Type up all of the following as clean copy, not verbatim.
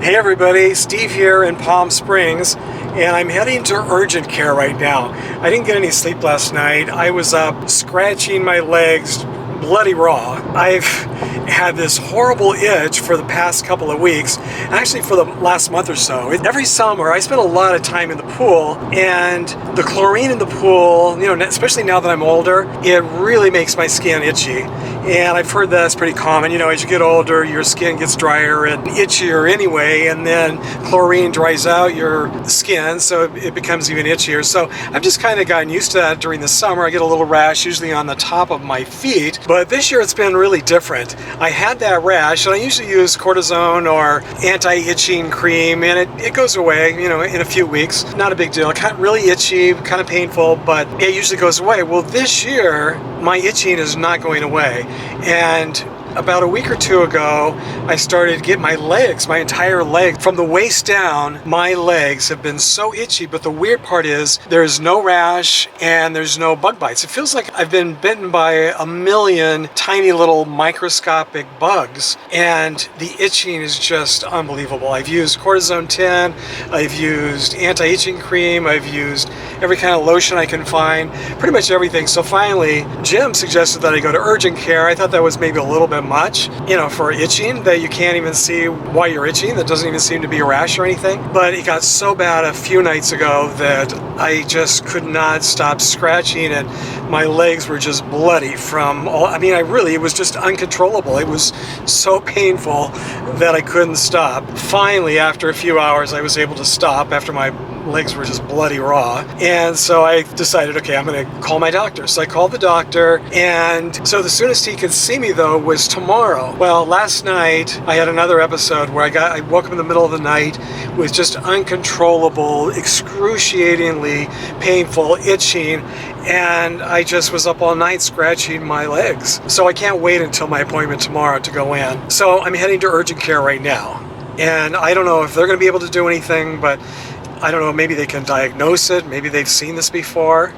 Hey everybody, Steve here in Palm Springs, and I'm heading to urgent care right now. I didn't get any sleep last night. I was up scratching my legs bloody raw. I've had this horrible itch for the past couple of weeks, actually for the last month or so. Every summer I spend a lot of time in the pool, and the chlorine in the pool, especially now that I'm older, it really makes my skin itchy. And I've heard that's pretty common. As you get older, your skin gets drier and itchier anyway, and then chlorine dries out your skin, so it becomes even itchier. So I've just kind of gotten used to that during the summer. I get a little rash, usually on the top of my feet, but this year it's been really different. I had that rash, and I usually use cortisone or anti-itching cream, and it goes away, in a few weeks. Not a big deal. Kind of really itchy, kind of painful, but it usually goes away. Well, this year, my itching is not going away. And about a week or two ago, I started getting my legs, my entire leg, from the waist down, my legs have been so itchy, but the weird part is there's no rash and there's no bug bites. It feels like I've been bitten by a million tiny little microscopic bugs, and the itching is just unbelievable. I've used cortisone 10, I've used anti-itching cream, I've used every kind of lotion I can find, pretty much everything. So finally, Jim suggested that I go to urgent care. I thought that was maybe a little bit much, for itching, that you can't even see why you're itching. That doesn't even seem to be a rash or anything. But it got so bad a few nights ago that I just could not stop scratching, and my legs were just bloody from all, it was just uncontrollable. It was so painful that I couldn't stop. Finally, after a few hours, I was able to stop after my legs were just bloody raw. And so I decided, okay, I'm going to call my doctor. So I called the doctor, and so the soonest he could see me, though, was tomorrow. Well, last night I had another episode where I woke up in the middle of the night with just uncontrollable, excruciatingly painful itching, and I just was up all night scratching my legs. So I can't wait until my appointment tomorrow to go in. So I'm heading to urgent care right now, and I don't know if they're going to be able to do anything, but I don't know, maybe they can diagnose it, maybe they've seen this before.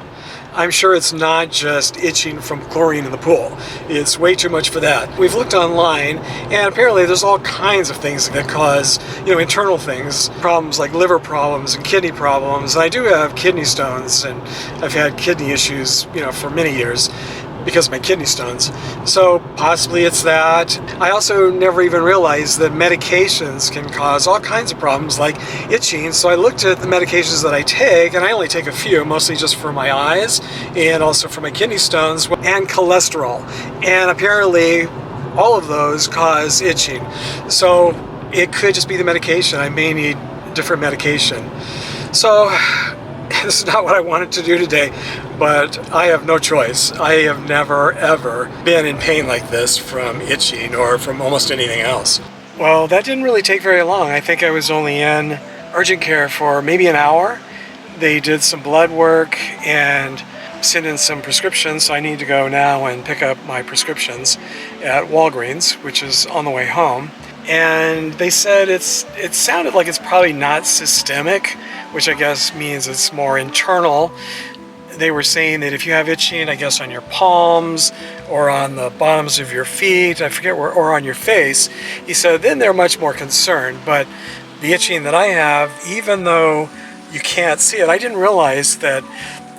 I'm sure it's not just itching from chlorine in the pool. It's way too much for that. We've looked online, and apparently there's all kinds of things that cause, internal things, problems like liver problems and kidney problems. And I do have kidney stones, and I've had kidney issues, for many years because of my kidney stones. So possibly it's that. I also never even realized that medications can cause all kinds of problems like itching. So I looked at the medications that I take, and I only take a few, mostly just for my eyes and also for my kidney stones, and cholesterol. And apparently all of those cause itching. So it could just be the medication. I may need different medication. So this is not what I wanted to do today, but I have no choice. I have never, ever been in pain like this from itching or from almost anything else. Well, that didn't really take very long. I think I was only in urgent care for maybe an hour. They did some blood work and sent in some prescriptions, so I need to go now and pick up my prescriptions at Walgreens, which is on the way home. And they said it sounded like it's probably not systemic, which I guess means it's more internal. They were saying that if you have itching, I guess on your palms or on the bottoms of your feet, I forget where, or on your face, he said then they're much more concerned. But the itching that I have, even though you can't see it, I didn't realize that,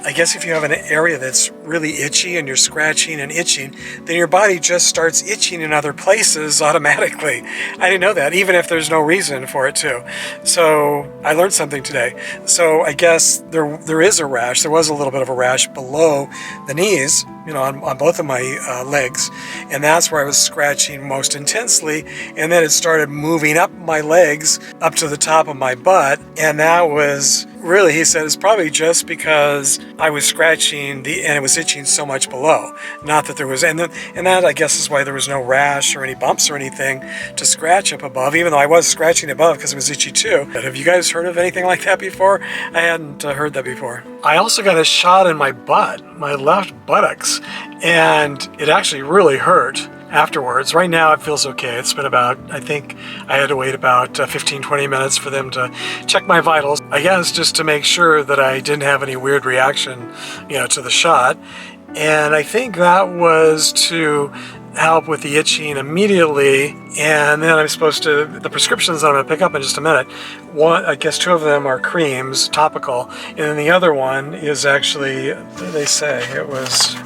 I guess if you have an area that's really itchy and you're scratching and itching, then your body just starts itching in other places automatically. I didn't know that, even if there's no reason for it to. So I learned something today. So I guess there is a rash. There was a little bit of a rash below the knees, on both of my legs. And that's where I was scratching most intensely. And then it started moving up my legs up to the top of my butt. And that was really, he said, it's probably just because I was scratching and it was itching so much below. Not that there was, and that I guess is why there was no rash or any bumps or anything to scratch up above, even though I was scratching above because it was itchy too. But have you guys heard of anything like that before? I hadn't heard that before. I also got a shot in my butt, my left buttocks, and it actually really hurt afterwards. Right now it feels okay. It's been about, I think I had to wait about 15-20 minutes for them to check my vitals, I guess just to make sure that I didn't have any weird reaction, to the shot. And I think that was to help with the itching immediately, and then I'm supposed to, the prescriptions that I'm going to pick up in just a minute, one, I guess 2 of them are creams, topical, and then the other one is actually, what did they say? It was,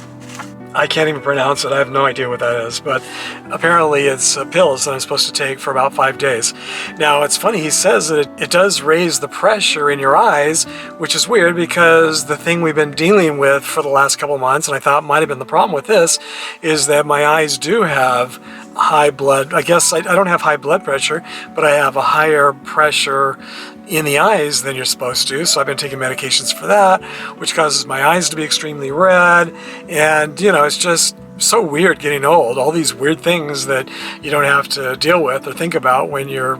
I can't even pronounce it. I have no idea what that is, but apparently it's pills that I'm supposed to take for about 5 days. Now, it's funny, he says that it does raise the pressure in your eyes, which is weird because the thing we've been dealing with for the last couple of months, and I thought might have been the problem with this, is that my eyes do have high blood, I guess I don't have high blood pressure, but I have a higher pressure in the eyes than you're supposed to. So I've been taking medications for that, which causes my eyes to be extremely red. And, you know, it's just so weird getting old. All these weird things that you don't have to deal with or think about when you're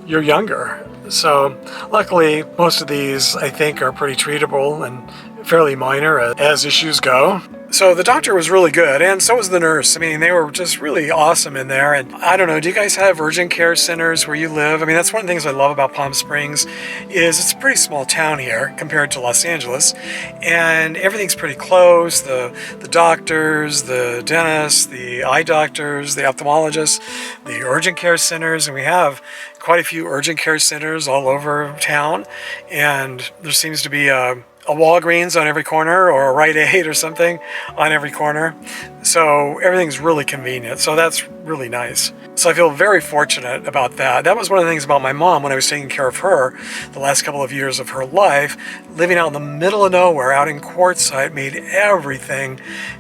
younger. So luckily, most of these I think are pretty treatable and fairly minor as issues go. So the doctor was really good, and so was the nurse. I mean, they were just really awesome in there. And I don't know, do you guys have urgent care centers where you live? I mean, that's one of the things I love about Palm Springs is it's a pretty small town here compared to Los Angeles, and everything's pretty close. The doctors, the dentists, the eye doctors, the ophthalmologists, the urgent care centers, and we have quite a few urgent care centers all over town, and there seems to be a Walgreens on every corner or a Rite Aid or something on every corner. So everything's really convenient. So that's really nice. So I feel very fortunate about that. That was one of the things about my mom when I was taking care of her the last couple of years of her life. Living out in the middle of nowhere, out in Quartzsite, made everything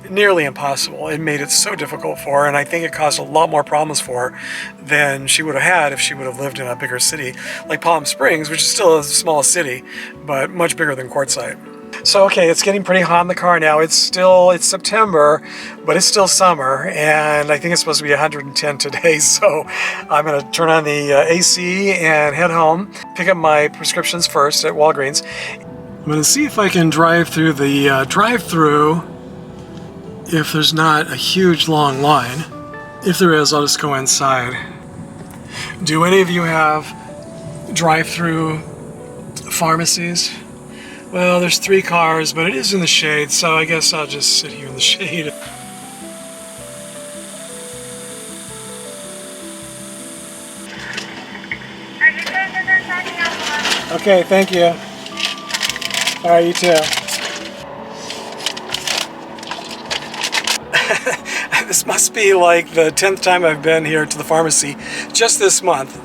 nearly impossible. It made it so difficult for her, and I think it caused a lot more problems for her than she would have had if she would have lived in a bigger city like Palm Springs, which is still a small city, but much bigger than Quartzsite. So, okay, it's getting pretty hot in the car now. It's September, but it's still summer, and I think it's supposed to be 110 today, so I'm going to turn on the AC and head home, pick up my prescriptions first at Walgreens. I'm going to see if I can drive through the drive-through if there's not a huge long line. If there is, I'll just go inside. Do any of you have drive-through pharmacies? Well, there's 3 cars, but it is in the shade, so I guess I'll just sit here in the shade. Okay, thank you. All right, you too. This must be like the 10th time I've been here to the pharmacy just this month.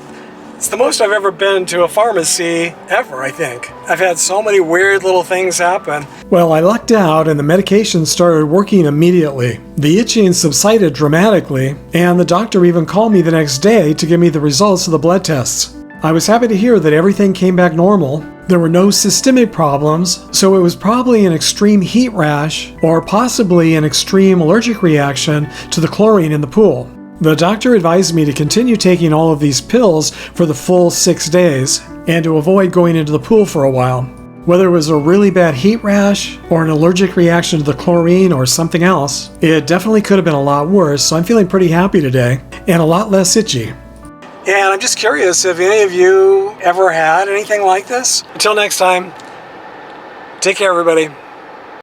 It's the most I've ever been to a pharmacy ever, I think. I've had so many weird little things happen. Well, I lucked out and the medication started working immediately. The itching subsided dramatically, and the doctor even called me the next day to give me the results of the blood tests. I was happy to hear that everything came back normal. There were no systemic problems, so it was probably an extreme heat rash or possibly an extreme allergic reaction to the chlorine in the pool. The doctor advised me to continue taking all of these pills for the full 6 days and to avoid going into the pool for a while. Whether it was a really bad heat rash or an allergic reaction to the chlorine or something else, it definitely could have been a lot worse, so I'm feeling pretty happy today and a lot less itchy. And I'm just curious if any of you ever had anything like this. Until next time, take care everybody.